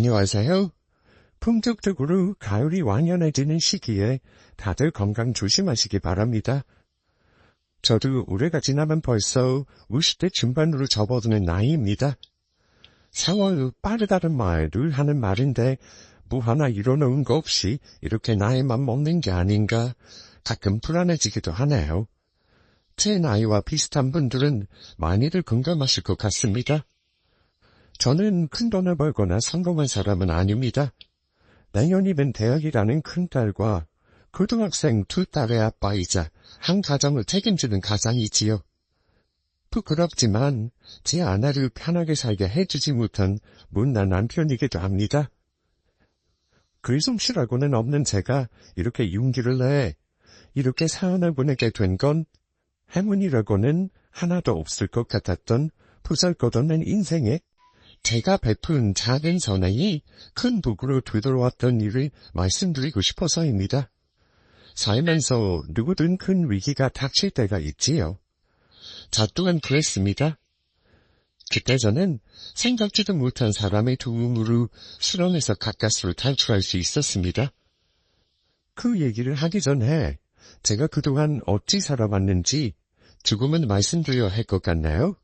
안녕하세요. 본격적으로 가을이 완연해지는 시기에 다들 건강 조심하시기 바랍니다. 저도 올해가 지나면 벌써 50대 중반으로 접어드는 나이입니다. 4월 빠르다는 말을 하는 말인데 뭐 하나 이뤄놓은 거 없이 이렇게 나이만 먹는 게 아닌가 가끔 불안해지기도 하네요. 제 나이와 비슷한 분들은 많이들 공감하실 것 같습니다. 저는 큰돈을 벌거나 성공한 사람은 아닙니다. 내년이면 대학이라는 큰딸과 고등학생 2딸의 아빠이자 한 가정을 책임지는 가장이지요. 부끄럽지만 제 아내를 편하게 살게 해주지 못한 못난 남편이기도 합니다. 글솜씨라고는 없는 제가 이렇게 용기를 내 이렇게 사연을 보내게 된 건 행운이라고는 하나도 없을 것 같았던 보잘것없는 인생에 제가 베푼 작은 선행이 큰 복으로 되돌아왔던 일을 말씀드리고 싶어서입니다. 살면서 누구든 큰 위기가 닥칠 때가 있지요. 저 또한 그랬습니다. 그때 저는 생각지도 못한 사람의 도움으로 수렁에서 가까스로 탈출할 수 있었습니다. 그 얘기를 하기 전에 제가 그동안 어찌 살아왔는지 조금은 말씀드려야 할 것 같나요?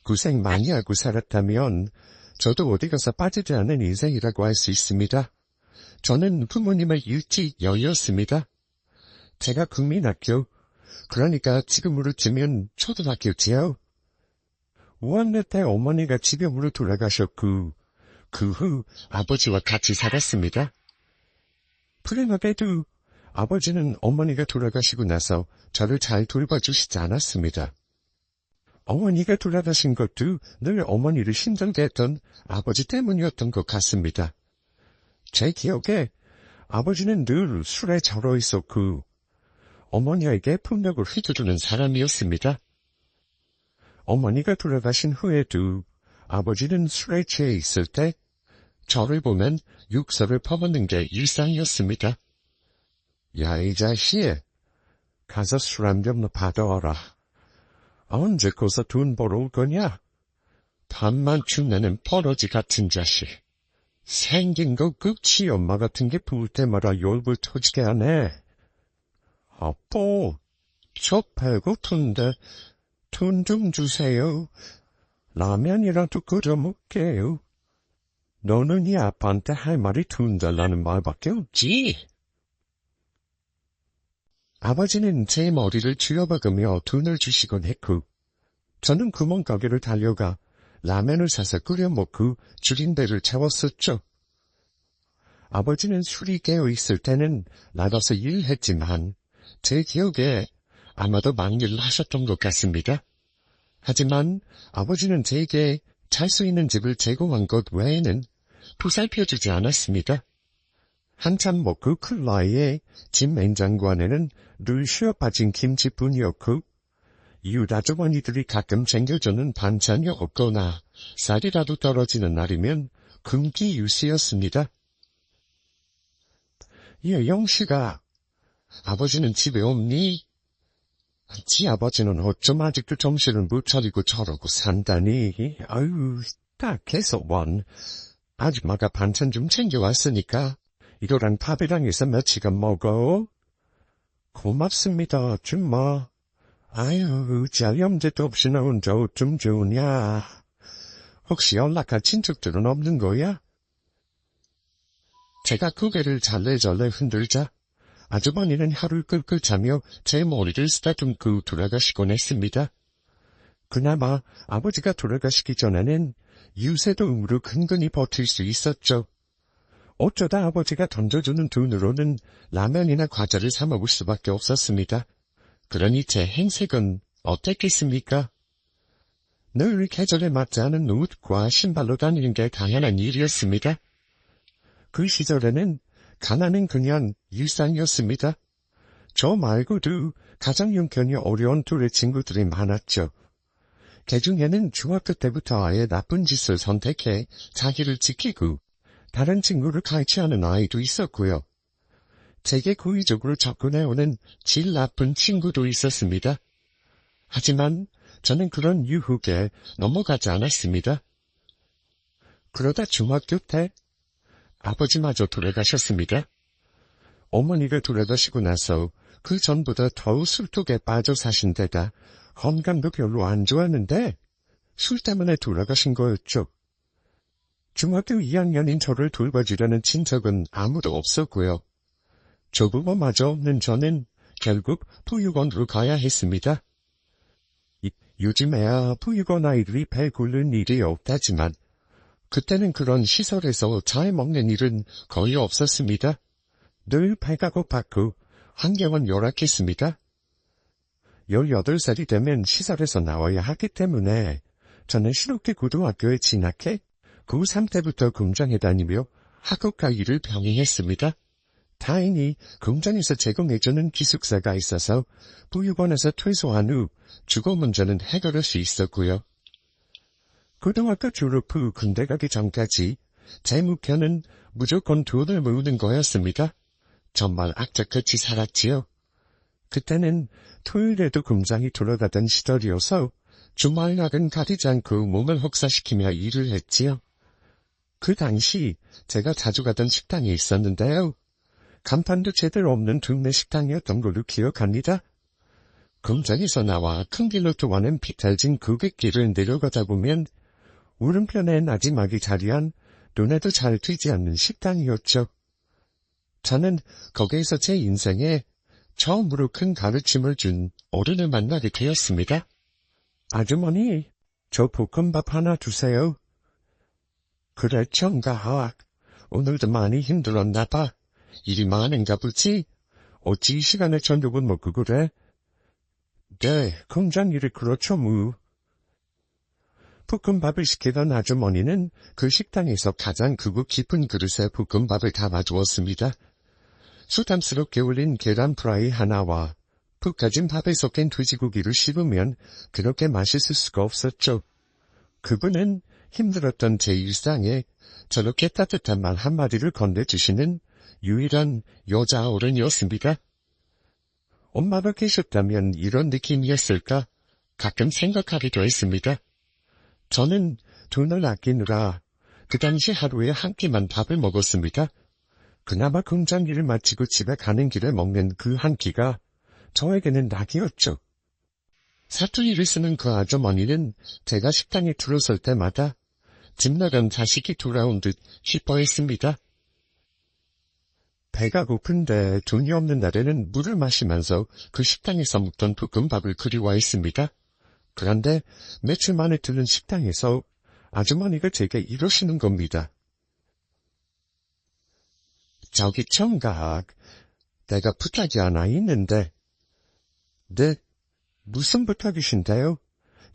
고생 많이 하고 살았다면 저도 어디 가서 빠지지 않은 인생이라고 할 수 있습니다. 저는 부모님의 유치여였습니다. 제가 국민학교, 그러니까 지금으로 치면 초등학교지요. 5학년 때 어머니가 지병으로 돌아가셨고 그 후 아버지와 같이 살았습니다. 불행하게도 아버지는 어머니가 돌아가시고 나서 저를 잘 돌봐주시지 않았습니다. 어머니가 돌아가신 것도 늘 어머니를 힘들게 했던 아버지 때문이었던 것 같습니다. 제 기억에 아버지는 늘 술에 절어 있었고 어머니에게 폭력을 휘두르는 사람이었습니다. 어머니가 돌아가신 후에도 아버지는 술에 취해 있을 때 저를 보면 육설을 퍼붓는 게 일상이었습니다. 야, 이 자식, 가서 술 한 병 받아와라. 언제 거기서 돈 벌어올 거냐? 밤만 축내는 버러지 같은 자식. 생긴 거 끝이 엄마 같은 게 부을 때마다 열불 터지게 하네. 아빠, 저 배고픈데 돈 좀 주세요. 라면이라도 끓여 먹게요. 너는 이 아빠한테 할 말이 돈 달라는 말밖에 없지. 아버지는 제 머리를 쥐어박으며 돈을 주시곤 했고 저는 구멍가게를 달려가 라면을 사서 끓여 먹고 줄인 배를 채웠었죠. 아버지는 술이 깨어있을 때는 나가서 일했지만 제 기억에 아마도 막일을 하셨던 것 같습니다. 하지만 아버지는 제게 잘 수 있는 집을 제공한 것 외에는 보살펴주지 않았습니다. 한참 먹고 클 나이에 집 냉장고 안에는 늘 쉬어 빠진 김치뿐이었고 이웃 아주머니들이 가끔 챙겨주는 반찬이 없거나 쌀이라도 떨어지는 날이면 금기유시였습니다. 영씨가 아버지는 집에 없니? 지 아버지는 어쩜 아직도 정신을 못 차리고 저러고 산다니. 아유, 딱해서 원. 아줌마가 반찬 좀 챙겨왔으니까 이거랑 밥이랑 해서 며칠간 먹어. 고맙습니다, 아줌마. 아유, 잘염제도 없이 나 혼자 어쩜 좋으냐. 혹시 연락할 친척들은 없는 거야? 제가 고개를 잘래절래 흔들자 아주머니는 하루 끌끌 자며 제 머리를 쓰다듬고 돌아가시곤 했습니다. 그나마 아버지가 돌아가시기 전에는 유세도움으로 근근히 버틸 수 있었죠. 어쩌다 아버지가 던져주는 돈으로는 라면이나 과자를 사 먹을 수밖에 없었습니다. 그러니 제 행색은 어땠겠습니까? 늘 계절에 맞지 않은 옷과 신발로 다니는 게 당연한 일이었습니다. 그 시절에는 가난은 그냥 일상이었습니다. 저 말고도 가정 형편이 어려운 둘의 친구들이 많았죠. 그중에는 중학교 때부터 아예 나쁜 짓을 선택해 자기를 지키고 다른 친구를 가르치하는 아이도 있었고요. 제게 고의적으로 접근해오는 질 나쁜 친구도 있었습니다. 하지만 저는 그런 유혹에 넘어가지 않았습니다. 그러다 중학교 때 아버지마저 돌아가셨습니다. 어머니가 돌아가시고 나서 그 전보다 더 술독에 빠져 사신 데다 건강도 별로 안 좋았는데 술 때문에 돌아가신 거였죠. 중학교 2학년인 저를 돌봐주려는 친척은 아무도 없었고요. 조부모마저 없는 저는 결국 보육원으로 가야 했습니다. 요즘에야 보육원 아이들이 배 굴른 일이 없다지만 그때는 그런 시설에서 잘 먹는 일은 거의 없었습니다. 늘 배가 고팠고 환경은 열악했습니다. 18살이 되면 시설에서 나와야 하기 때문에 저는 신옥계 고등학교에 진학해 고3 때부터 공장에 다니며 학업과 일을 병행했습니다. 다행히 공장에서 제공해주는 기숙사가 있어서 보육원에서 퇴소한 후 주거 문제는 해결할 수 있었고요. 고등학교 졸업 후 군대 가기 전까지 제 목표는 무조건 돈을 모으는 거였습니다. 정말 악착같이 살았지요. 그때는 토요일에도 공장이 돌아가던 시절이어서 주말날은 가리지 않고 몸을 혹사시키며 일을 했지요. 그 당시 제가 자주 가던 식당이 있었는데요. 간판도 제대로 없는 동네 식당이었던 걸로 기억합니다. 공장에서 나와 큰 길로 통하는 비탈진 고갯길을 내려가다 보면 오른편에 나지막이 자리한 눈에도 잘 튀지 않는 식당이었죠. 저는 거기에서 제 인생에 처음으로 큰 가르침을 준 어른을 만나게 되었습니다. 아주머니, 저 볶음밥 하나 주세요. 그래, 청가학. 오늘도 많이 힘들었나 봐. 일이 많은가 보지? 어찌 이 시간에 저녁을 먹고 그래? 네, 공장 일이 그렇죠, 뭐. 볶음밥을 시키던 아주머니는 그 식당에서 가장 크고 깊은 그릇에 볶음밥을 담아주었습니다. 수담스럽게 올린 계란 프라이 하나와 푹 가진 밥에 섞인 돼지고기를 씹으면 그렇게 맛있을 수가 없었죠. 그분은 힘들었던 제 일상에 저렇게 따뜻한 말 한마디를 건네주시는 유일한 여자 어른이었습니다. 엄마가 계셨다면 이런 느낌이었을까 가끔 생각하기도 했습니다. 저는 돈을 아끼느라 그 당시 하루에 한 끼만 밥을 먹었습니다. 그나마 공장 일을 마치고 집에 가는 길에 먹는 그 한 끼가 저에게는 낙이었죠. 사투리를 쓰는 그 아주머니는 제가 식당에 들어설 때마다 집 나간 자식이 돌아온 듯 기뻐했습니다. 배가 고픈데 돈이 없는 날에는 물을 마시면서 그 식당에서 먹던 볶음밥을 그리워했습니다. 그런데 며칠 만에 들른 식당에서 아주머니가 제게 이러시는 겁니다. 저기 청각, 내가 부탁이 하나 있는데. 네, 무슨 부탁이신데요?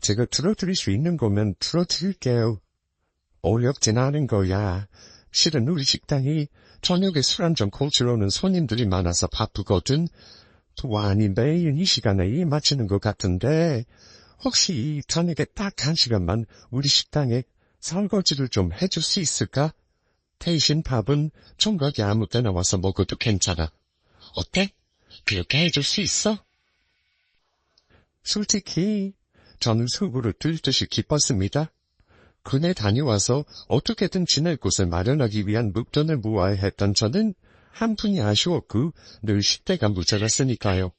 제가 들어드릴 수 있는 거면 들어드릴게요. 어렵진 않은 거야. 실은 우리 식당이 저녁에 술 한잔 콜치러오는 손님들이 많아서 바쁘거든. 아니 매일 이 시간에 일 마치는 것 같은데 혹시 저녁에 딱 1시간만 우리 식당에 설거지를 좀 해줄 수 있을까? 대신 밥은 총각이 아무 때나 와서 먹어도 괜찮아. 어때? 그렇게 해줄 수 있어? 솔직히 저는 속으로 들듯이 기뻤습니다. 군에 다녀와서 어떻게든 지낼 곳을 마련하기 위한 목돈을 모아야 했던 저는 한푼이 아쉬웠고 늘 10대가 모자랐으니까요.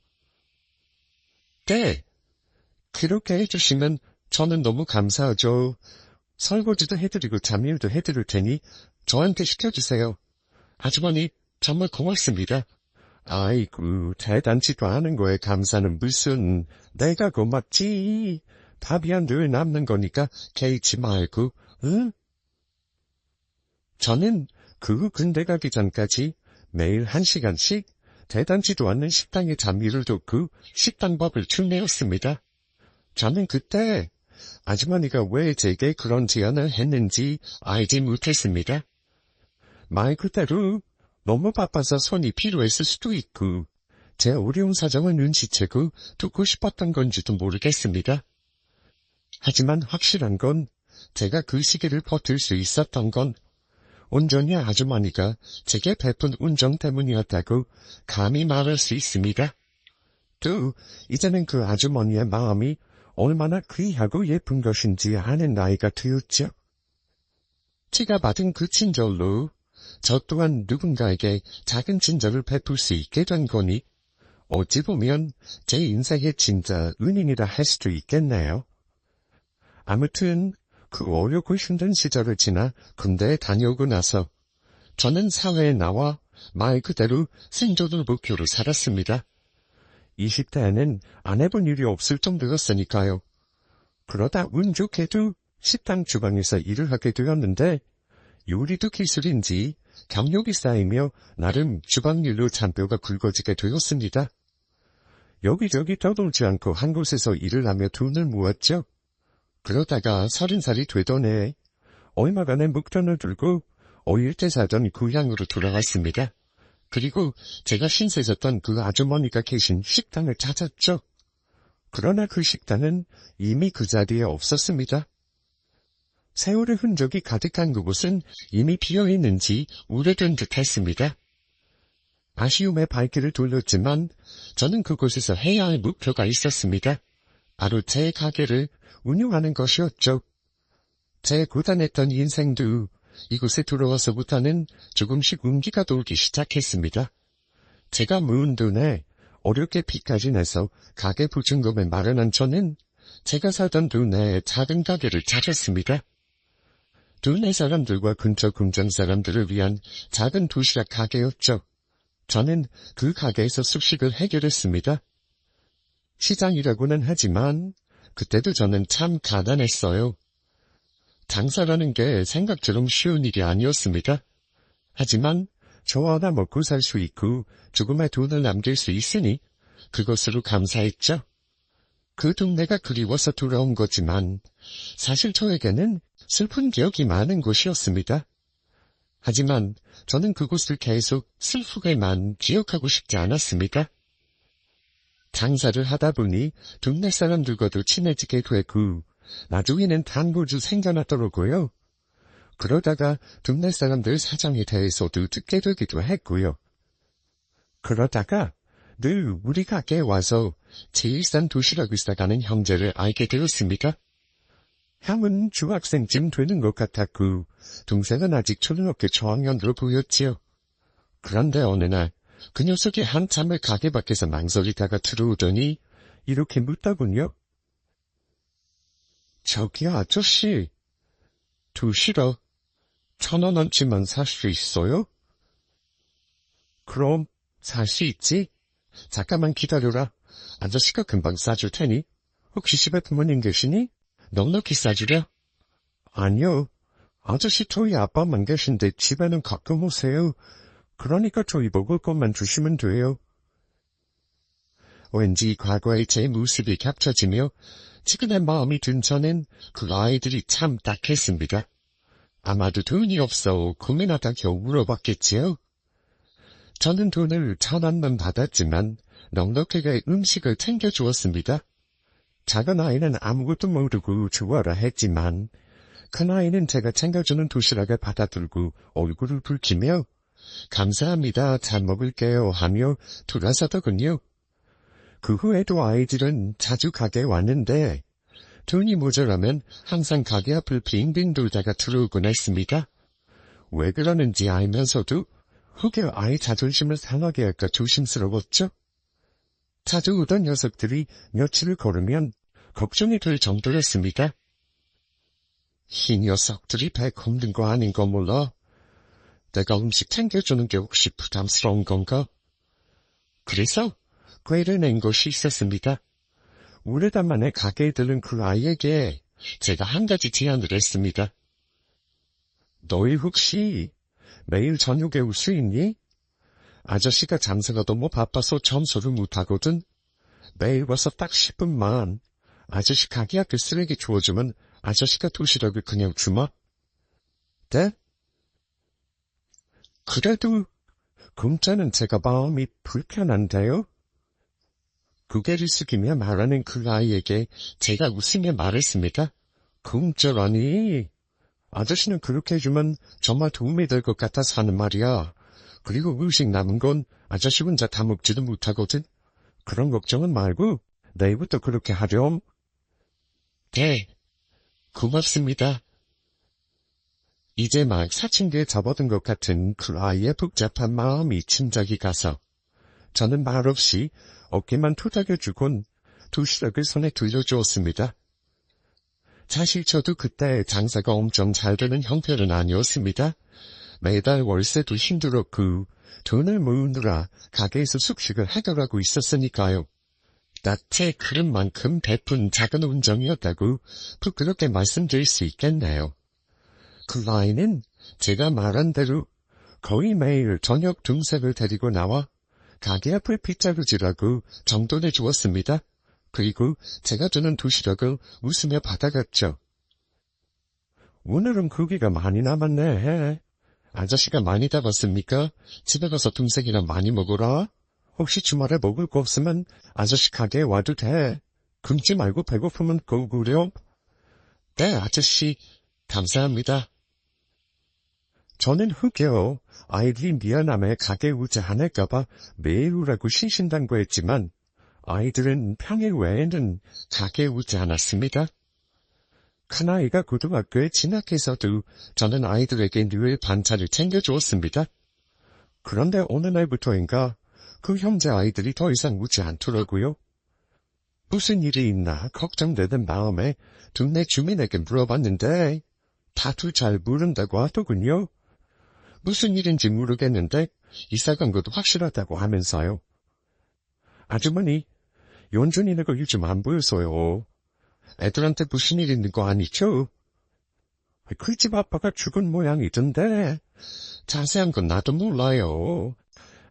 네, 그렇게 해주시면 저는 너무 감사하죠. 설거지도 해드리고 잠일도 해드릴 테니 저한테 시켜주세요. 아주머니 정말 고맙습니다. 아이고 대단치도 않은 거에 감사는 무슨. 내가 고맙지. 밥이야 늘 남는 거니까 개의치 말고, 응? 저는 그 후 군대 가기 전까지 매일 1시간씩 대단치도 않는 식당에 잠일을 돕고 식단법을 축내었습니다. 저는 그때 아주머니가 왜 제게 그런 제안을 했는지 알지 못했습니다. 말 그대로 너무 바빠서 손이 필요했을 수도 있고 제 어려운 사정을 눈치채고 돕고 싶었던 건지도 모르겠습니다. 하지만 확실한 건 제가 그 시기를 버틸 수 있었던 건 온전히 아주머니가 제게 베푼 운정 때문이었다고 감히 말할 수 있습니다. 또 이제는 그 아주머니의 마음이 얼마나 귀하고 예쁜 것인지 아는 나이가 되었죠. 제가 받은 그 친절로 저 또한 누군가에게 작은 친절을 베풀 수 있게 된 거니 어찌 보면 제 인생의 진짜 은인이라 할 수도 있겠네요. 아무튼 그 어렵고 힘든 시절을 지나 군대에 다녀오고 나서 저는 사회에 나와 말 그대로 생존을 목표로 살았습니다. 20대에는 안 해본 일이 없을 정도였으니까요. 그러다 운 좋게도 식당 주방에서 일을 하게 되었는데 요리도 기술인지 경력이 쌓이며 나름 주방일로 잔뼈가 굵어지게 되었습니다. 여기저기 떠돌지 않고 한 곳에서 일을 하며 돈을 모았죠. 그러다가 30살이 되던 해에 얼마간의 목돈을 들고 어릴 때 살던 고향으로 돌아왔습니다. 그리고 제가 신세졌던 그 아주머니가 계신 식당을 찾았죠. 그러나 그 식당은 이미 그 자리에 없었습니다. 세월의 흔적이 가득한 그곳은 이미 비어있는지 오래된 듯 했습니다. 아쉬움에 발길을 돌렸지만 저는 그곳에서 해야 할 목표가 있었습니다. 바로 제 가게를 운영하는 것이었죠. 제 고단했던 인생도 이곳에 들어와서부터는 조금씩 운기가 돌기 시작했습니다. 제가 모은 돈에 어렵게 빚까지 내서 가게 보증금을 마련한 저는 제가 살던 동네에 작은 가게를 차렸습니다. 동네 사람들과 근처 공장 사람들을 위한 작은 도시락 가게였죠. 저는 그 가게에서 숙식을 해결했습니다. 시장이라고는 하지만 그때도 저는 참 가난했어요. 장사라는 게 생각처럼 쉬운 일이 아니었습니다. 하지만 저 하나 먹고 살 수 있고 조금의 돈을 남길 수 있으니 그것으로 감사했죠. 그 동네가 그리워서 돌아온 거지만 사실 저에게는 슬픈 기억이 많은 곳이었습니다. 하지만 저는 그곳을 계속 슬프게만 기억하고 싶지 않았습니다. 장사를 하다 보니 동네 사람들과도 친해지게 되고 나중에는 단골도 생겨났더라고요. 그러다가 동네 사람들 사정에 대해서도 듣게 되기도 했고요. 그러다가 늘 우리 가게에 와서 제일 싼 도시락을 싸가는 형제를 알게 되었습니다. 형은 중학생쯤 되는 것 같았고 동생은 아직 초등학교 저학년으로 보였지요. 그런데 어느 날 그 녀석이 한참을 가게 밖에서 망설이다가 들어오더니 이렇게 묻더군요. 저기 아저씨, 도시락 1,000원어치만 살 수 있어요? 그럼 살 수 있지? 잠깐만 기다려라. 아저씨가 금방 싸줄 테니. 혹시 집에 부모님 계시니? 넉넉히 싸주랴? 아니요. 아저씨 저희 아빠만 계신데 집에는 가끔 오세요. 그러니까 저희 먹을 것만 주시면 돼요. 왠지 과거의 제 모습이 겹쳐지며 지금의 마음이 든 저는 그 아이들이 참 딱했습니다. 아마도 돈이 없어 고민하다 겨우 물어봤겠지요. 저는 돈을 1,000원만 받았지만 넉넉하게 음식을 챙겨주었습니다. 작은 아이는 아무것도 모르고 좋아라 했지만 큰 아이는 제가 챙겨주는 도시락을 받아들고 얼굴을 붉히며 감사합니다, 잘 먹을게요 하며 돌아서더군요. 그 후에도 아이들은 자주 가게에 왔는데 돈이 모자라면 항상 가게 앞을 빙빙 돌다가 들어오곤 했습니다. 왜 그러는지 알면서도 혹여 아이 자존심을 상하게 할까 조심스러웠죠. 자주 오던 녀석들이 며칠을 걸으면 걱정이 될 정도였습니다. 이 녀석들이 배 굽는 거 아닌 거 몰라? 내가 음식 챙겨주는 게 혹시 부담스러운 건가? 그래서 꾀를 낸 것이 있었습니다. 오래간만에 가게에 들른 그 아이에게 제가 한 가지 제안을 했습니다. 너희 혹시 매일 저녁에 올 수 있니? 아저씨가 장사가 너무 바빠서 점수를 못하거든. 매일 와서 딱 10분만 아저씨 가게 앞에 쓰레기 주워주면 아저씨가 도시락을 그냥 주마. 네? 그래도 공짜는 제가 마음이 불편한데요? 고개를 숙이며 말하는 그 아이에게 제가 웃으며 말했습니다. 공짜라니? 아저씨는 그렇게 해주면 정말 도움이 될 것 같아서 하는 말이야. 그리고 음식 남은 건 아저씨 혼자 다 먹지도 못하거든. 그런 걱정은 말고 내일부터 그렇게 하렴. 네, 고맙습니다. 이제 막 사춘기에 접어든 것 같은 그 아이의 복잡한 마음이 짐작이 가서 저는 말없이 어깨만 토닥여주곤 도시락을 손에 들려주었습니다. 사실 저도 그때 장사가 엄청 잘 되는 형편은 아니었습니다. 매달 월세도 힘들었고 돈을 모으느라 가게에서 숙식을 해결하고 있었으니까요. 나태 그런 만큼 베푼 작은 운정이었다고 부끄럽게 말씀드릴 수 있겠네요. 그 아이는 제가 말한 대로 거의 매일 저녁 동생을 데리고 나와 가게 앞을 빗자루질하고 정돈해 주었습니다. 그리고 제가 주는 도시락을 웃으며 받아갔죠. 오늘은 고기가 많이 남았네. 아저씨가 많이 잡았습니까? 집에 가서 동생이랑 많이 먹어라. 혹시 주말에 먹을 거 없으면 아저씨 가게에 와도 돼. 굶지 말고 배고프면 고구려. 네, 아저씨. 감사합니다. 저는 흑여 아이들이 미안함에 가게 오지 않을까봐 매일 오라고 신신당부했지만 아이들은 평일 외에는 가게에 오지 않았습니다. 큰아이가 고등학교에 진학해서도 저는 아이들에게 늘 반찬을 챙겨주었습니다. 그런데 어느 날부터인가 그 형제 아이들이 더 이상 오지 않더라고요. 무슨 일이 있나 걱정되는 마음에 동네 주민에게 물어봤는데 다들 잘 모른다고 하더군요. 무슨 일인지 모르겠는데 이사간 것도 확실하다고 하면서요. 아주머니, 연준이네가 요즘 안 보여서요. 애들한테 무슨 일 있는 거 아니죠? 그 집 아빠가 죽은 모양이던데 자세한 건 나도 몰라요.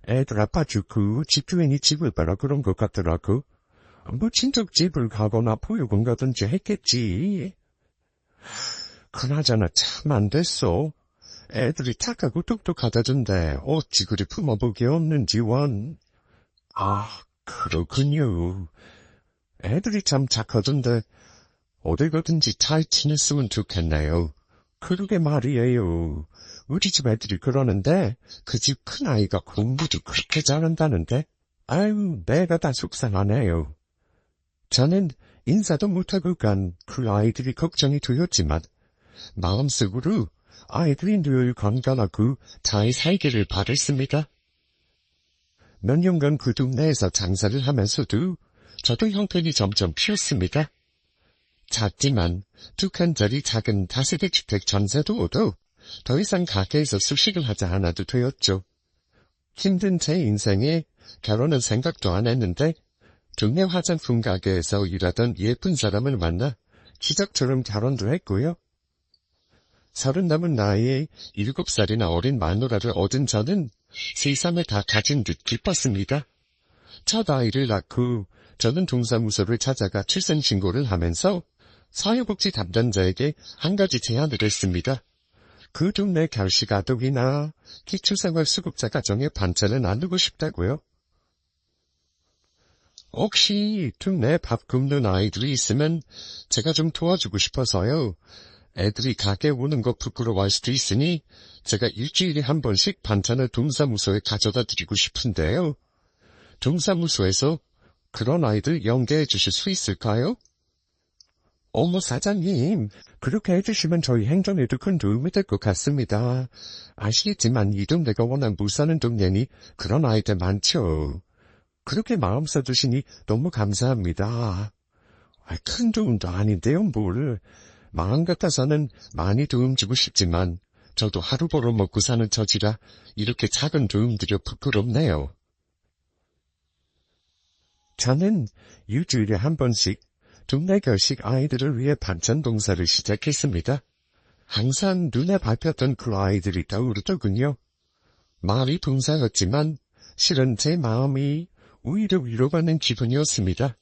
애들 아빠 죽고 집주인이 집을 빼라 그런 것 같더라고. 뭐 친척 집을 가거나 보육원 가든지 했겠지. 그나저나 참 안 됐어. 애들이 착하고 똑똑하다던데 어찌 그리 품어보기 없는지 원. 아, 그렇군요. 애들이 참 착하던데 어딜 가든지 잘 지냈으면 좋겠네요. 그러게 말이에요. 우리 집 애들이 그러는데 그 집 큰아이가 공부도 그렇게 잘한다는데 아유 내가 다 속상하네요. 저는 인사도 못하고 간 그 아이들이 걱정이 되었지만 마음속으로 아이들이 늘 건강하고 잘 살기를 바랬습니다. 몇 년간 그 동네에서 장사를 하면서도 저도 형편이 점점 피었습니다. 작지만 2칸짜리 작은 다세대 주택 전세도 오도 더 이상 가게에서 숙식을 하지 않아도 되었죠. 힘든 제 인생에 결혼은 생각도 안 했는데 동네 화장품 가게에서 일하던 예쁜 사람을 만나 기적처럼 결혼도 했고요. 30 넘은 나이에 7살이나 어린 마누라를 얻은 저는 세상을 다 가진 듯 기뻤습니다. 첫 아이를 낳고 저는 동사무소를 찾아가 출생신고를 하면서 사회복지 담당자에게 한 가지 제안을 했습니다. 그 동네 결식아동이나 기초생활수급자 가정에 반찬을 나누고 싶다고요. 혹시 동네 밥 굶는 아이들이 있으면 제가 좀 도와주고 싶어서요. 애들이 가게 오는 거 부끄러워할 수도 있으니 제가 일주일에 한 번씩 반찬을 동사무소에 가져다 드리고 싶은데요. 동사무소에서 그런 아이들 연계해 주실 수 있을까요? 어머 사장님, 그렇게 해주시면 저희 행정에도 큰 도움이 될 것 같습니다. 아시겠지만 이 동네가 워낙 못 사는 동네니 그런 아이들 많죠. 그렇게 마음 써주시니 너무 감사합니다. 큰 도움도 아닌데요, 뭘. 마음 같아서는 많이 도움 주고 싶지만 저도 하루 벌어 먹고 사는 처지라 이렇게 작은 도움들이 부끄럽네요. 저는 일주일에 한 번씩 동네 결식 아이들을 위해 반찬 봉사를 시작했습니다. 항상 눈에 밟혔던 그 아이들이 떠오르더군요. 말이 봉사였지만 실은 제 마음이 오히려 위로받는 기분이었습니다.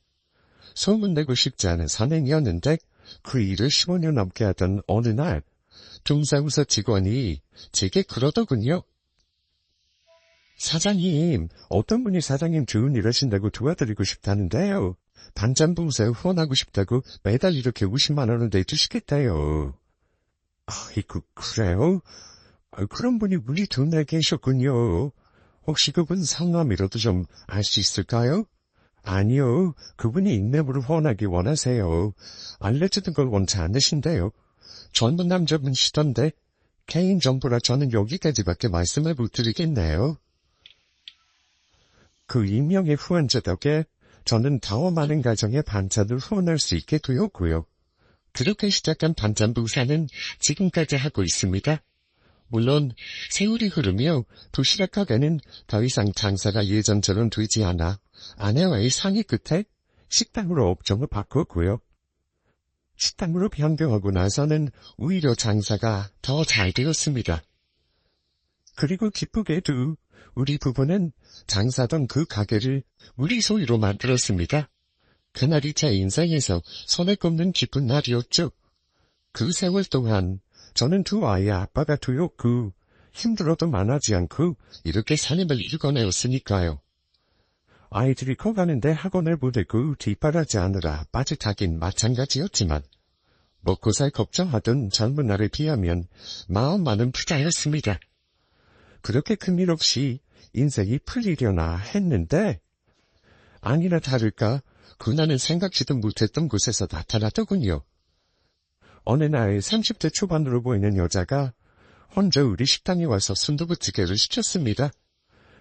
소문내고 싶지 않은 선행이었는데 그 일을 15년 넘게 하던 어느 날 동사무소 직원이 제게 그러더군요. 사장님, 어떤 분이 사장님 좋은 일 하신다고 도와드리고 싶다는데요. 반찬 봉사에 후원하고 싶다고 매달 이렇게 50만 원을 내주시겠다요. 아이고, 그래요? 그런 분이 우리 동네에 계셨군요. 혹시 그분 성함이라도 좀 알 수 있을까요? 아니요, 그분이 익명으로 후원하기 원하세요. 알려주는 걸 원치 않으신데요. 젊은 남자분이시던데 개인정보라 저는 여기까지밖에 말씀을 못 드리겠네요. 그 익명의 후원자 덕에 저는 더 많은 가정의 반찬을 후원할 수 있게 되었고요. 그렇게 시작한 반찬 부사는 지금까지 하고 있습니다. 물론 세월이 흐르며 도시락 가게는 더 이상 장사가 예전처럼 되지 않아 아내와의 상의 끝에 식당으로 업종을 바꿨고요. 식당으로 변경하고 나서는 오히려 장사가 더 잘 되었습니다. 그리고 기쁘게도 우리 부부는 장사던 그 가게를 우리 소유로 만들었습니다. 그날이 제 인생에서 손에 꼽는 기쁜 날이었죠. 그 세월 동안 저는 두 아이의 아빠가 되었고 힘들어도 만하지 않고 이렇게 삶을 읽어내었으니까요. 아이들이 커가는데 학원을 보내고 뒷바라지하느라 빠듯하긴 마찬가지였지만 먹고 살 걱정하던 젊은 날에 비하면 마음만은 부자였습니다. 그렇게 큰일 없이 인생이 풀리려나 했는데 아니나 다를까 그날은 생각지도 못했던 곳에서 나타났더군요. 어느 날 30대 초반으로 보이는 여자가 혼자 우리 식당에 와서 순두부찌개를 시켰습니다.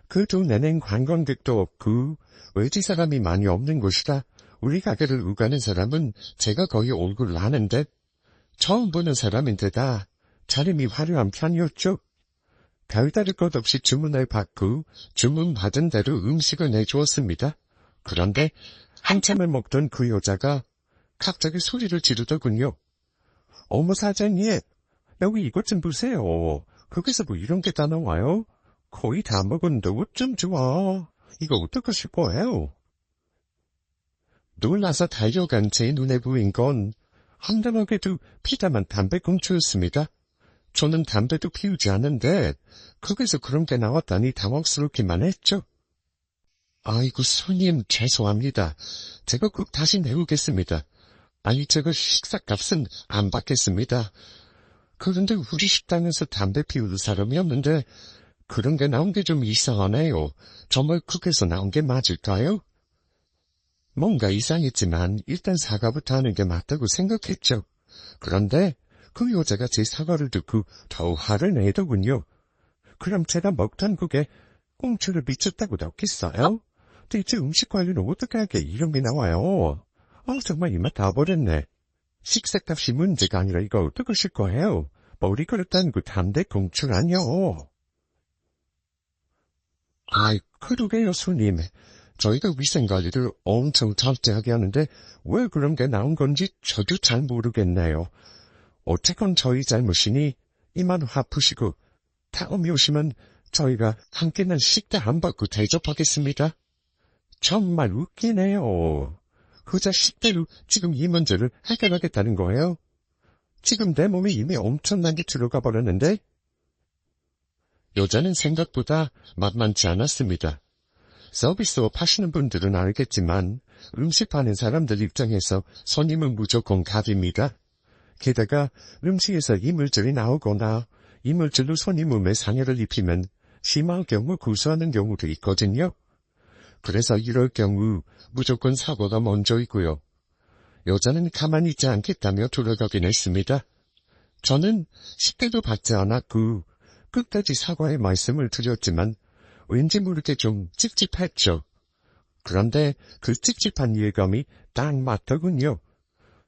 그 동네는 관광객도 없고 외지 사람이 많이 없는 곳이라 우리 가게를 우가는 사람은 제가 거의 얼굴을 아는데 처음 보는 사람인데다 차림이 화려한 편이었죠. 별다를 것 없이 주문을 받고 주문 받은 대로 음식을 내주었습니다. 그런데 한참을 먹던 그 여자가 갑자기 소리를 지르더군요. 어머 사장님, 여기 이것 좀 보세요. 거기서 뭐 이런 게 다 나와요? 거의 다 먹었는데 어쩜 좋아. 이거 어떡하실 거예요? 놀라서 달려간 제 눈에 보인 건 황당하게도 피다만 담배꽁초였습니다. 저는 담배도 피우지 않는데 거기서 그런 게 나왔다니 당황스럽기만 했죠. 아이고 손님 죄송합니다. 제가 꼭 다시 내오겠습니다. 아니 제가 식사값은 안 받겠습니다. 그런데 우리 식당에서 담배 피우는 사람이 없는데 그런 게 나온 게 좀 이상하네요. 정말 그게서 나온 게 맞을까요? 뭔가 이상했지만 일단 사과부터 하는 게 맞다고 생각했죠. 그런데 그 여자가 제 사과를 듣고 더 화를 내더군요. 그럼 제가 먹던 국에 꽁초를 미쳤다고 넣겠어요? 대체 음식 관리는 어떻게 하게 이런 게 나와요? 정말 이맛 다 버렸네. 식사값이 문제가 아니라 이거 어떡하실 거예요? 머리 그릇단 그 담배 꽁초라뇨. 아이, 그러게요, 손님. 저희가 위생관리를 엄청 철저하게 하는데 왜 그런 게 나온 건지 저도 잘 모르겠네요. 어쨌건 저희 잘못이니 이만 화푸시고 다음에 오시면 저희가 한 끼는 식대 안 받고 대접하겠습니다. 정말 웃기네요. 그자 식대로 지금 이 문제를 해결하겠다는 거예요? 지금 내 몸에 이미 엄청나게 들어가 버렸는데? 여자는 생각보다 만만치 않았습니다. 서비스업 하시는 분들은 알겠지만 음식 파는 사람들 입장에서 손님은 무조건 갑입니다. 게다가 음식에서 이물질이 나오거나 이물질로 손님 몸에 상해를 입히면 심할 경우 고소하는 경우도 있거든요. 그래서 이럴 경우 무조건 사과가 먼저이고요. 여자는 가만히 있지 않겠다며 돌아가긴 했습니다. 저는 식대도 받지 않았고 끝까지 사과의 말씀을 드렸지만 왠지 모르게 좀 찝찝했죠. 그런데 그 찝찝한 예감이 딱 맞더군요.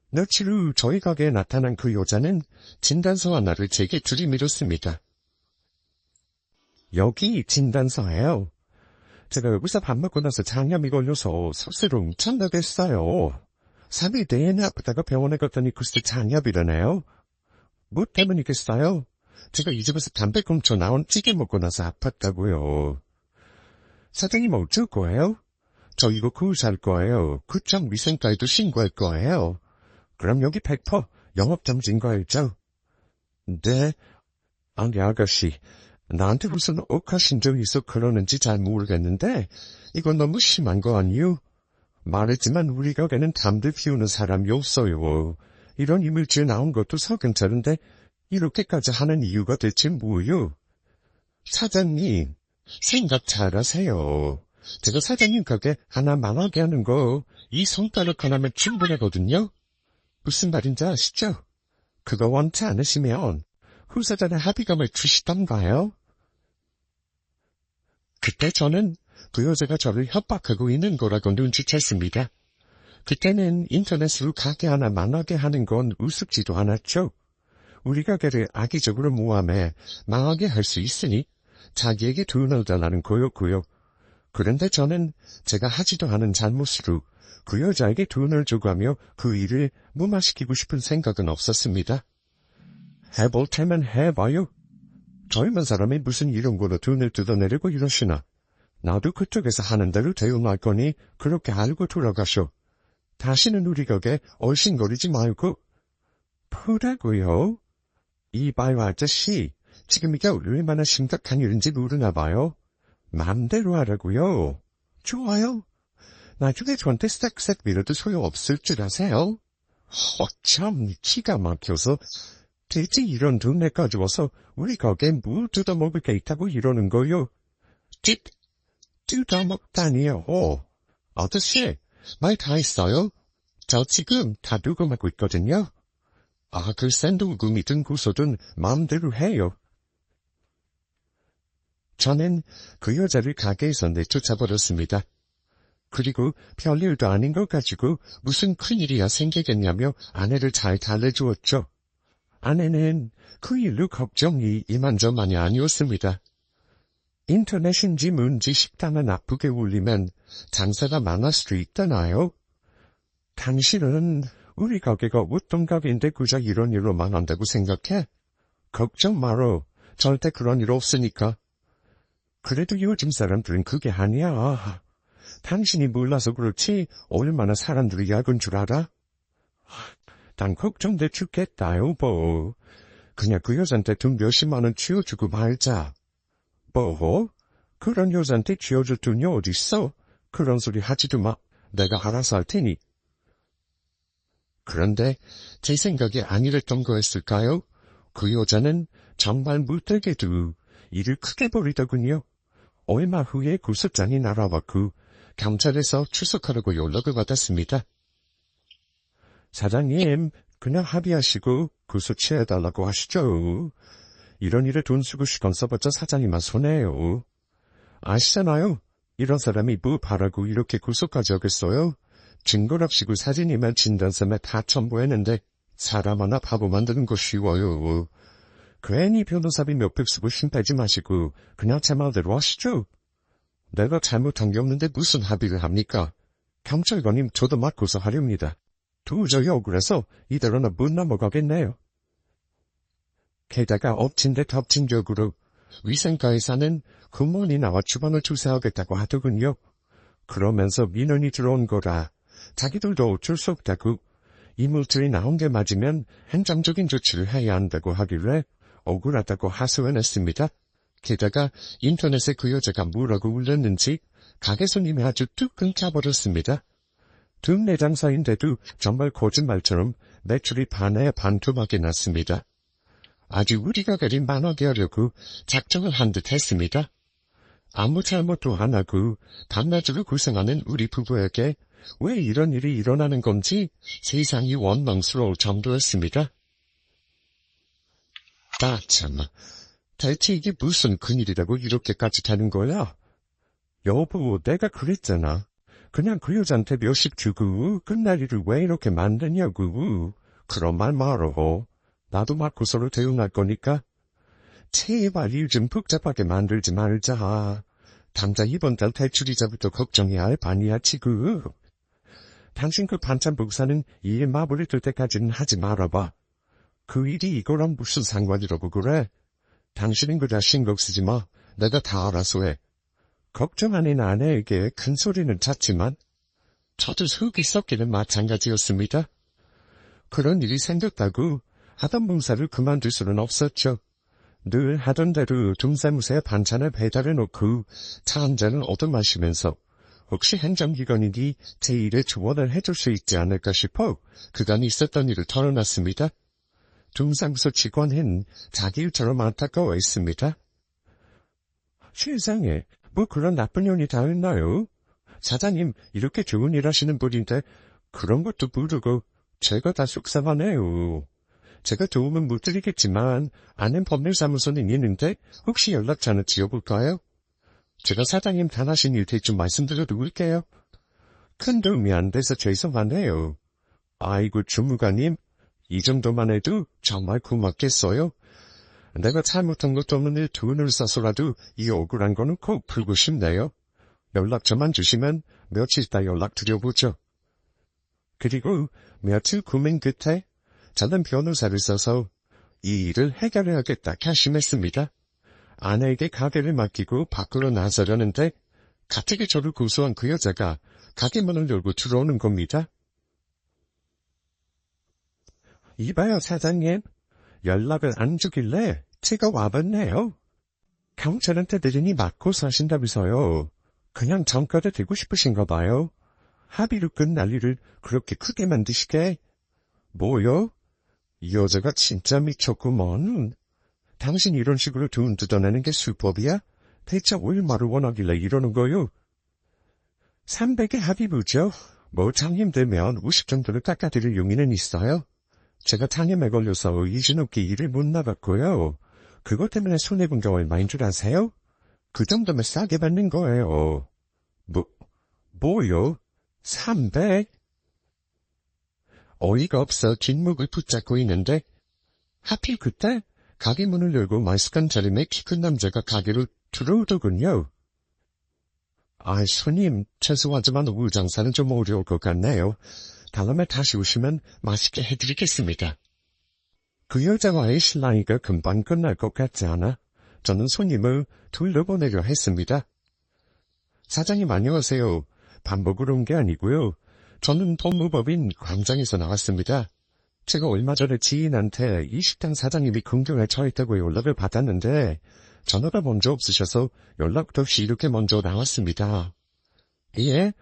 며칠 후 저희 가게에 나타난 그 여자는 진단서 하나를 제게 들이밀었습니다. 여기 진단서예요. 제가 여기서 밥 먹고 나서 장염이 걸려서 설사를 엄청나게 했어요. 3일 내내 아프다가 병원에 갔더니 글쎄 장염이라네요. 뭐 때문이겠어요? 제가 이 집에서 담배꽁초 나온 찌개 먹고 나서 아팠다고요. 사장님 어쩔 거예요? 저 이거 구할 거예요. 구청 위생과에도 신고할 거예요. 그럼 여기 100% 영업정지인 거였죠? 네. 아니 아가씨, 나한테 무슨 억하신 적이 있어 그러는지 잘 모르겠는데 이건 너무 심한 거 아니요? 말했지만 우리 가게는 담배 피우는 사람이 없어요. 이런 이물질 나온 것도 서근찮은데 이렇게까지 하는 이유가 대체 뭐요? 사장님, 생각 잘하세요. 제가 사장님 가게 하나 망하게 하는 거 이 손가락 하나면 충분하거든요? 무슨 말인지 아시죠? 그거 원치 않으시면 후사전에 합의금을 주시던가요? 그때 저는 그 여자가 저를 협박하고 있는 거라고 눈치챘습니다. 그때는 인터넷으로 가게 하나 만나게 하는 건 우습지도 않았죠. 우리 가게를 악의적으로 모함해 망하게 할 수 있으니 자기에게 돈을 달라는 거였고요. 그런데 저는 제가 하지도 않은 잘못으로 그 여자에게 돈을 줘가며 그 일을 무마시키고 싶은 생각은 없었습니다. 해볼 테면 해봐요. 젊은 사람이 무슨 이런 거로 돈을 뜯어내려고 이러시나. 나도 그쪽에서 하는 대로 대응할 거니 그렇게 알고 돌아가쇼. 다시는 우리 격에 얼씬거리지 말고. 뭐라고요? 이봐요 아저씨, 지금 이게 얼마나 심각한 일인지 모르나 봐요. 맘대로 하라고요. 좋아요. 나중에 저한테 싹싹 밀어도 소용없을 줄 아세요? 참 기가 막혀서. 대체 이런 돈내 가져와서 우리 가게에 뭐 뜯어먹을 게 있다고 이러는 거요? 뜯어먹다니요. 아저씨, 말 다 했어요? 저 지금 다 녹음하고 있거든요. 글쎄 녹음이든 구소든 마음대로 해요. 저는 그 여자를 가게에서 내쫓아버렸습니다. 그리고 별일도 아닌 걸 가지고 무슨 큰일이야 생기겠냐며 아내를 잘 달래주었죠. 아내는 그 일로 걱정이 이만저만이 아니었습니다. 인터넷인지 뭔지 식당을 나쁘게 울리면 장사가 망할 수도 있다나요? 당신은 우리 가게가 어떤 가게인데 그저 이런 일로 망한다고 생각해? 걱정 말어. 절대 그런 일 없으니까. 그래도 요즘 사람들은 그게 아니야. 당신이 몰라서 그렇지 얼마나 사람들이 약은 줄 알아? 난 걱정돼 죽겠다, 여보. 그냥 그 여자한테 돈 몇십만 원 쥐어주고 말자. 뭐? 그런 여자한테 쥐어줄 돈이 어딨어? 그런 소리 하지도 마. 내가 알아서 할 테니. 그런데 제 생각이 아니랬던 거였을까요? 그 여자는 정말 못되게도 일을 크게 벌이더군요. 얼마 후에 구속장이 날아왔고 경찰에서 출석하라고 연락을 받았습니다. 사장님, 그냥 합의하시고 구속 취해달라고 하시죠. 이런 일에 돈 쓰고 시간 써봤자 사장님만 손해요. 아시잖아요. 이런 사람이 뭐 바라고 이렇게 구속까지 하겠어요? 증거랍시고 사진이면 진단쌤에 다 첨부했는데 사람 하나 바보 만드는 거 쉬워요. 괜히 변호사비 몇백 쓰고 힘 빼지 마시고 그냥 제 말대로 하시죠. 내가 잘못한 게 없는데 무슨 합의를 합니까? 경찰관님 저도 맞고서 하렵니다. 도저히 억울해서 이대로는 못 넘어가겠네요. 게다가 엎친 데 덮친 격으로 위생과에서는 공무원이 나와 주방을 조사하겠다고 하더군요. 그러면서 민원이 들어온 거라 자기들도 어쩔 수 없다고 이물질이 나온 게 맞으면 행정적인 조치를 해야 한다고 하길래 억울하다고 하소연했습니다. 게다가 인터넷에 그 여자가 뭐라고 울렸는지 가게 손님이 아주 뚝 끊겨버렸습니다. 동네 장사인데도 정말 거짓말처럼 매출이 반에 반토막이 났습니다. 아주 우리 가게를 망하게 하려고 작정을 한 듯 했습니다. 아무 잘못도 안 하고 밤낮으로 고생하는 우리 부부에게 왜 이런 일이 일어나는 건지 세상이 원망스러울 정도였습니다. 참, 대체 이게 무슨 큰일이라고 이렇게까지 되는 거야? 여보, 내가 그랬잖아. 그냥 그 여자한테 몇십 주고 끝날 일을 왜 이렇게 만드냐고. 그런 말 말어. 나도 맞고서로 대응할 거니까. 제발 일 좀 복잡하게 만들지 말자. 당장 이번 달 대출이자부터 걱정해야 할 판이야 지금. 당신 그 반찬 복사는 이 일 마무리 될 때까지는 하지 말아봐. 그 일이 이거랑 무슨 상관이라고 그래? 당신은 그다 신경 쓰지 마. 내가 다 알아서 해. 걱정하는 아내에게 큰 소리는 쳤지만 저도 속이 썩기는 마찬가지였습니다. 그런 일이 생겼다고 하던 봉사를 그만둘 수는 없었죠. 늘 하던 대로 동사무소에 반찬을 배달해놓고 차 한 잔을 얻어 마시면서 혹시 행정기관이니 제 일에 조언을 해줄 수 있지 않을까 싶어 그간 있었던 일을 털어놨습니다. 동사무소 직원은 자기 일처럼 안타까워했습니다. 세상에, 뭐 그런 나쁜 년이 다 있나요? 사장님, 이렇게 좋은 일 하시는 분인데 그런 것도 모르고 제가 다 속상하네요. 제가 도움은 못 드리겠지만 아는 법률사무소는 있는데 혹시 연락처는 지어볼까요? 제가 사장님 단하신 일 대충 말씀드려도 올게요. 큰 도움이 안 돼서 죄송하네요. 아이고 주무관님, 이 정도만 해도 정말 고맙겠어요. 내가 잘못한 것도 없는데 돈을 써서라도 이 억울한 거는 꼭 풀고 싶네요. 연락처만 주시면 며칠 있다 연락드려보죠. 그리고 며칠 고민 끝에 저는 변호사를 써서 이 일을 해결해야겠다 결심했습니다. 아내에게 가게를 맡기고 밖으로 나서려는데 갑자기 저를 고소한 그 여자가 가게 문을 열고 들어오는 겁니다. 이봐요 사장님, 연락을 안 주길래 제가 와봤네요. 경찰한테 들으니 맞고 사신다면서요. 그냥 전과를 되고 싶으신가 봐요. 합의로 끝날 일을 그렇게 크게 만드시게. 뭐요? 이 여자가 진짜 미쳤구먼. 당신 이런 식으로 돈 뜯어내는 게 수법이야? 대체 얼마를 원하길래 이러는 거요? 300의 합의부죠. 뭐 장님되면 50 정도를 깎아드릴 용의는 있어요. 제가 장염에 걸려서 이주넘게 일을 못 나갔고요. 그것 때문에 손해본 게 얼마인 줄 아세요? 그 정도면 싸게 받는 거예요. 뭐요? 300? 어이가 없어 뒷목을 붙잡고 있는데 하필 그때 가게 문을 열고 말쑥한 자림에 키 큰 남자가 가게로 들어오더군요. 아, 손님, 죄송하지만 오후 장사는 좀 어려울 것 같네요. 다음에 다시 오시면 맛있게 해드리겠습니다. 그 여자와의 신랑이가 금방 끝날 것 같지 않아 저는 손님을 돌려보내려 했습니다. 사장님 안녕하세요. 밥 먹으러 온 게 아니고요. 저는 법무법인 광장에서 나왔습니다. 제가 얼마 전에 지인한테 이 식당 사장님이 공경에 처했다고 연락을 받았는데 전화가 먼저 없으셔서 연락도 없이 이렇게 먼저 나왔습니다. 예?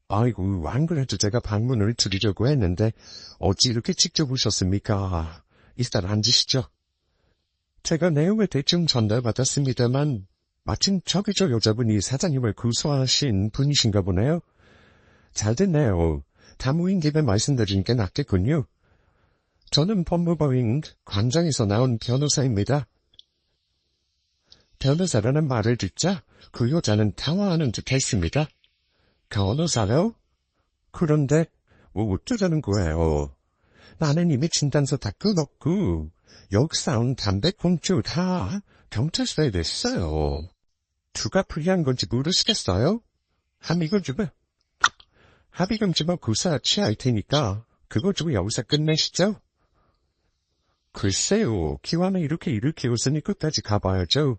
아이고, 안 그래도 제가 방문을 드리려고 했는데 어찌 이렇게 직접 오셨습니까? 이따 앉으시죠. 제가 내용을 대충 전달받았습니다만 마침 저기 저 여자분이 사장님을 고소하신 분이신가 보네요. 잘 됐네요. 다무인 김에 말씀드린 게 낫겠군요. 저는 법무법인 관장에서 나온 변호사입니다. 변호사라는 말을 듣자 그 여자는 당황하는 듯 했습니다. 변호사요? 그런데 어쩌자는 거예요? 나는 이미 진단서 다 끊었고 여기서 온 담배꽁초 다 경찰서에 냈어요. 누가 불리한 건지 모르시겠어요? 합의금 주면 고사 취할 테니까 그거 주고 여기서 끝내시죠? 글쎄요, 기왕에 이렇게 일을 키웠으니 끝까지 가봐야죠.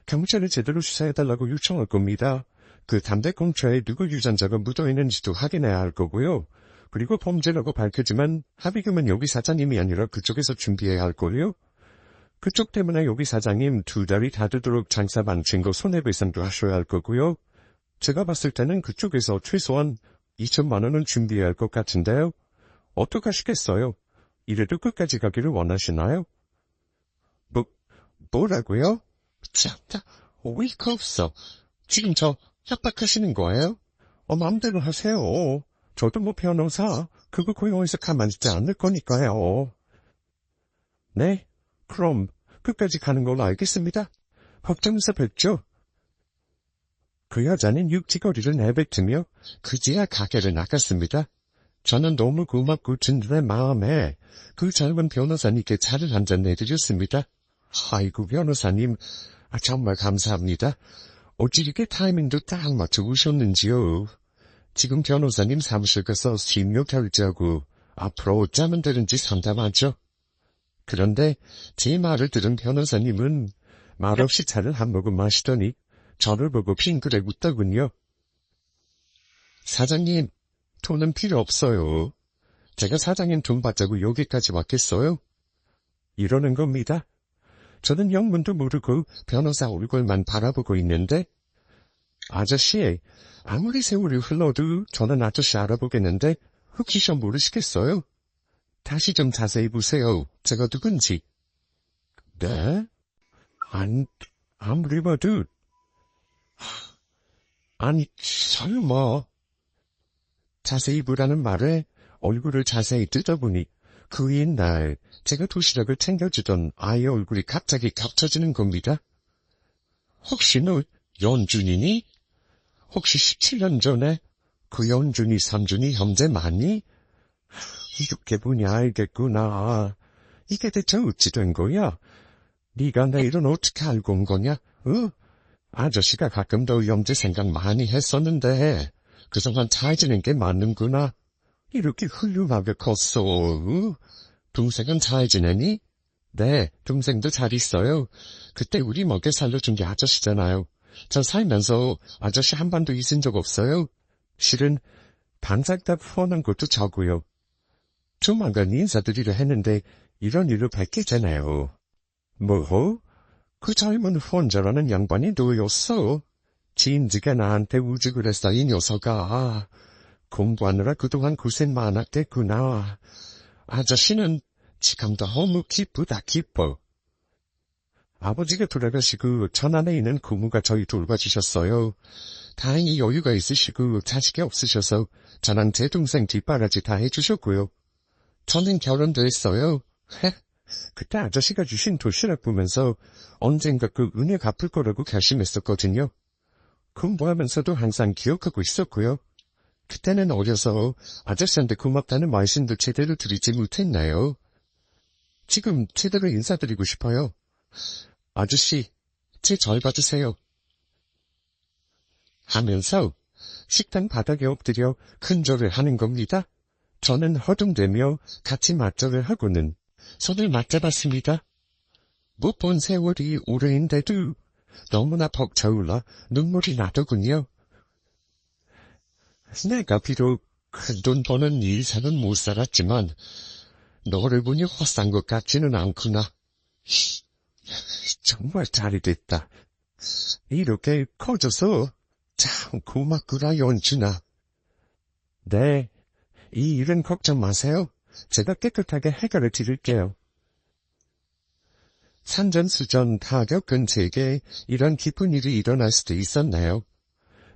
경찰을 제대로 수사해달라고 요청할 겁니다. 그 담배꽁초에 누구 유전자가 묻어있는지도 확인해야 할 거고요. 그리고 범죄라고 밝혀지만 합의금은 여기 사장님이 아니라 그쪽에서 준비해야 할 거고요. 그쪽 때문에 여기 사장님 2달이 다 되도록 장사 망친 거 손해배상도 하셔야 할 거고요. 제가 봤을 때는 그쪽에서 최소한 2천만 원은 준비해야 할 것 같은데요. 어떡하시겠어요? 이래도 끝까지 가기를 원하시나요? 뭐라고요? 참다, 어이가 없어. 지금 저 협박하시는 거예요? 마음대로 하세요. 저도 뭐 변호사, 그거 고용해서 가만히 있지 않을 거니까요. 네, 그럼 끝까지 가는 걸로 알겠습니다. 법정에서 뵙죠. 그 여자는 육지거리를 내뱉으며 그제야 가게를 나갔습니다. 저는 너무 고맙고 든든한 마음에 그 젊은 변호사님께 차를 한 잔 내드렸습니다. 아이고 변호사님, 정말 감사합니다. 어찌 이렇게 타이밍도 딱 맞춰 오셨는지요. 지금 변호사님 사무실 가서 심요 결제하고 앞으로 어쩌면 되는지 상담하죠. 그런데 제 말을 들은 변호사님은 말없이 차를 한 모금 마시더니 저를 보고 핑그레 웃더군요. 사장님, 돈은 필요 없어요. 제가 사장님 돈 받자고 여기까지 왔겠어요? 이러는 겁니다. 저는 영문도 모르고 변호사 얼굴만 바라보고 있는데 아저씨, 아무리 세월이 흘러도 저는 아저씨 알아보겠는데 혹시 모르시겠어요? 다시 좀 자세히 보세요. 제가 누군지. 네? 아무리 봐도 아니 설마. 자세히 보라는 말에 얼굴을 자세히 뜯어보니 그 옛날 제가 도시락을 챙겨주던 아이 얼굴이 갑자기 겹쳐지는 겁니다. 혹시 너 연준이니? 혹시 17년 전에 그 연준이 삼준이 형제 맞니? 이렇게 보니 알겠구나. 이게 대체 어찌 된 거야? 네가 내 일은 어떻게 알고 온 거냐? 아저씨가 가끔 너 형제 생각 많이 했었는데 그동안 잘 지낸 게 맞는구나. 이렇게 훌륭하게 컸어. 동생은 잘 지내니? 네, 동생도 잘 있어요. 그때 우리 먹여 살려준 게 아저씨잖아요. 저 살면서 아저씨 한 번도 잊은 적 없어요. 실은 반짝답 후원한 것도 저고요. 조만간 인사드리려 했는데 이런 일로 뵙겠잖아요. 뭐호? 그 젊은 후원자라는 양반이 누구였어? 진지가 나한테 우지 그랬어, 이 녀석아. 공부하느라 그동안 고생 많았겠구나. 아저씨는 지금도 너무 기쁘다, 기뻐. 아버지가 돌아가시고 전 안에 있는 고모가 저희 돌봐주셨어요. 다행히 여유가 있으시고 자식이 없으셔서 저랑 제 동생 뒷바라지 다 해주셨고요. 저는 결혼도 했어요. 그때 아저씨가 주신 도시락 보면서 언젠가 그 은혜 갚을 거라고 결심했었거든요. 공부하면서도 항상 기억하고 있었고요. 그때는 어려서 아저씨한테 고맙다는 말씀도 제대로 드리지 못했나요? 지금 제대로 인사드리고 싶어요. 아저씨, 제 절 봐주세요. 하면서 식당 바닥에 엎드려 큰절을 하는 겁니다. 저는 허둥대며 같이 맞절을 하고는 손을 맞잡았습니다. 못 본 세월이 오래인데도 너무나 벅차올라 눈물이 나더군요. 내가 비록 큰 돈 버는 일사는 못 살았지만 너를 보니 헛산 것 같지는 않구나. 정말 잘이 됐다. 이렇게 커져서 참 고맙구나, 연준아. 네, 이 일은 걱정 마세요. 제가 깨끗하게 해결해 드릴게요. 산전수전 다 겪은 제게 이런 기쁜 일이 일어날 수도 있었나요?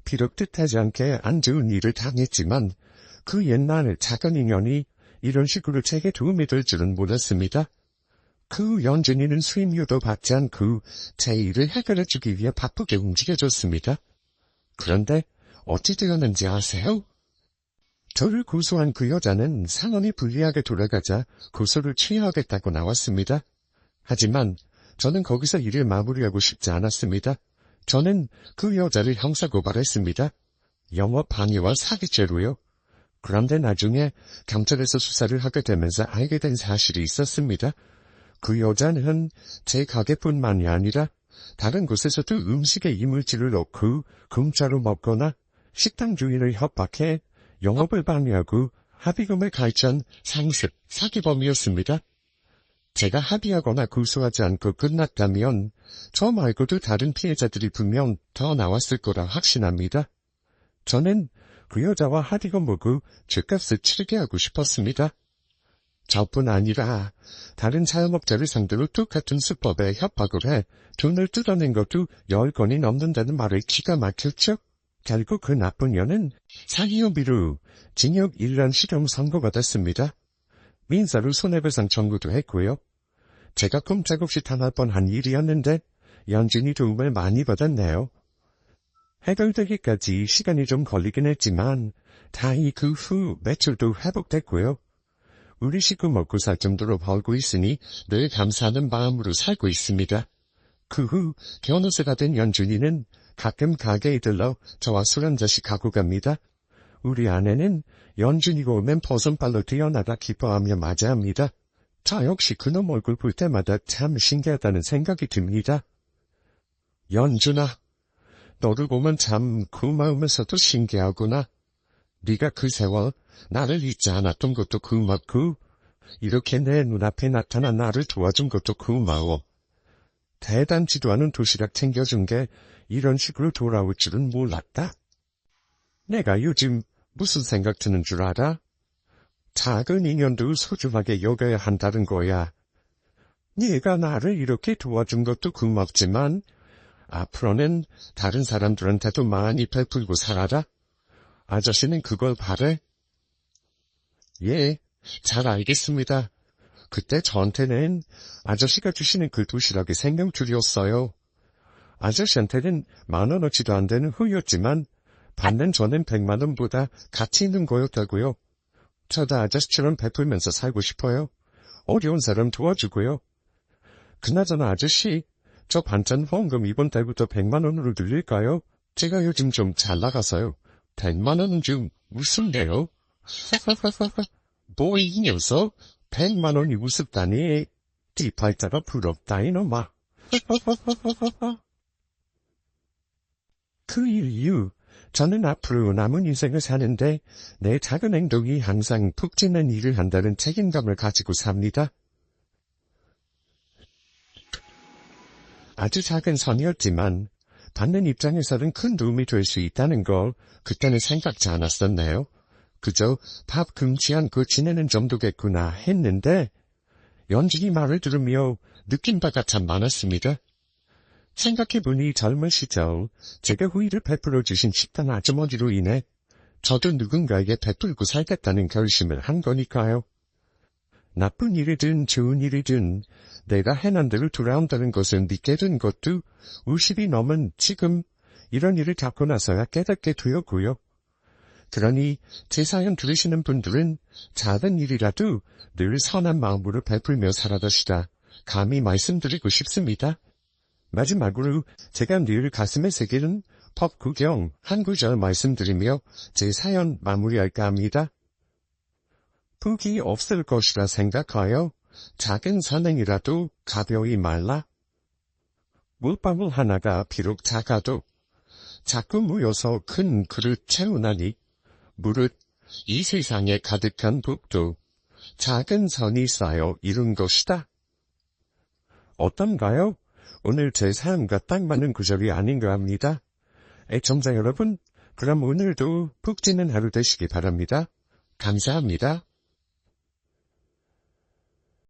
비록 뜻하지 않게 안 좋은 일을 당했지만 그 옛날 작은 인연이 이런 식으로 제게 도움이 될 줄은 몰랐습니다. 그 연준이는 수임료도 받지 않고 제 일을 해결해주기 위해 바쁘게 움직여줬습니다. 그런데 어찌 되었는지 아세요? 저를 고소한 그 여자는 상황이 불리하게 돌아가자 고소를 취하하겠다고 나왔습니다. 하지만 저는 거기서 일을 마무리하고 싶지 않았습니다. 저는 그 여자를 형사고발했습니다. 영업방해와 사기죄로요. 그런데 나중에 경찰에서 수사를 하게 되면서 알게 된 사실이 있었습니다. 그 여자는 제 가게뿐만이 아니라 다른 곳에서도 음식에 이물질을 넣고 공짜로 먹거나 식당 주인을 협박해 영업을 방해하고 합의금을 갈취한 상습, 사기범이었습니다. 제가 합의하거나 고소하지 않고 끝났다면 저 말고도 다른 피해자들이 분명 더 나왔을 거라 확신합니다. 저는 그 여자와 합의금 보고 죗값을 치르게 하고 싶었습니다. 저뿐 아니라 다른 자영업자를 상대로 똑같은 수법에 협박을 해 돈을 뜯어낸 것도 10건이 넘는다는 말에 기가 막혔죠. 결국 그 나쁜 년은 사기 혐의로 징역 1년 실형 선고받았습니다. 민사로 손해배상 청구도 했고요. 제가 꼼짝없이 당할 뻔한 일이었는데 연준이 도움을 많이 받았네요. 해결되기까지 시간이 좀 걸리긴 했지만 다행히 그 후 매출도 회복됐고요. 우리 식구 먹고 살 정도로 벌고 있으니 늘 감사하는 마음으로 살고 있습니다. 그 후 변호사가 된 연준이는 가끔 가게에 들러 저와 술 한 잔씩 하고 갑니다. 우리 아내는 연준이가 오면 버선발로 뛰어나가 기뻐하며 맞이합니다. 저 역시 그놈 얼굴 볼 때마다 참 신기하다는 생각이 듭니다. 연준아, 너를 보면 참 고마우면서도 신기하구나. 네가 그 세월 나를 잊지 않았던 것도 고맙고 이렇게 내 눈앞에 나타난 나를 도와준 것도 고마워. 대단지도 않은 도시락 챙겨준 게 이런 식으로 돌아올 줄은 몰랐다. 내가 요즘 무슨 생각 드는 줄 알아? 작은 인연도 소중하게 여겨야 한다는 거야. 네가 나를 이렇게 도와준 것도 고맙지만 앞으로는 다른 사람들한테도 많이 베풀고 살아라. 아저씨는 그걸 바래? 예, 잘 알겠습니다. 그때 저한테는 아저씨가 주시는 그 도시락이 생명줄이었어요. 아저씨한테는 10,000원어치도 안 되는 후였지만 받는 저는 100만원보다 가치 있는 거였다고요. 저도 아저씨처럼 베풀면서 살고 싶어요. 어려운 사람 도와주고요. 그나저나 아저씨, 저 반찬 후원금 이번 달부터 100만원으로 늘릴까요? 제가 요즘 좀 잘 나가서요. 100만원은 좀 우습네요. 뭐 이 녀석, 100만원이 우습다니. 뒷팔자가 부럽다 이놈아. 그 이유, 저는 앞으로 남은 인생을 사는데 내 작은 행동이 항상 푹 찌는 일을 한다는 책임감을 가지고 삽니다. 아주 작은 선이었지만 받는 입장에서는 큰 도움이 될 수 있다는 걸 그때는 생각지 않았었네요. 그저 밥 금치 않고 지내는 정도겠구나 했는데 연준이 말을 들으며 느낀 바가 참 많았습니다. 생각해보니 젊은 시절 제가 후의를 베풀어 주신 식당 아주머니로 인해 저도 누군가에게 베풀고 살겠다는 결심을 한 거니까요. 나쁜 일이든 좋은 일이든 내가 해난 대로 돌아온다는 것을 믿게 된 것도 50이 넘은 지금 이런 일을 겪고 나서야 깨닫게 되었고요. 그러니 제 사연 들으시는 분들은 작은 일이라도 늘 선한 마음으로 베풀며 살아가시라 감히 말씀드리고 싶습니다. 마지막으로 제가 늘 가슴에 새기는 법 구경 한 구절 말씀드리며 제 사연 마무리할까 합니다. 복이 없을 것이라 생각하여 작은 선행이라도 가벼이 말라. 물방울 하나가 비록 작아도 자꾸 모여서 큰 그릇 채우나니 무릇 이 세상에 가득한 복도 작은 선이 쌓여 이룬 것이다. 어떤가요? 오늘 제 삶과 딱 맞는 구절이 아닌가 합니다. 애청자 여러분, 그럼 오늘도 푹 찌는 하루 되시기 바랍니다. 감사합니다.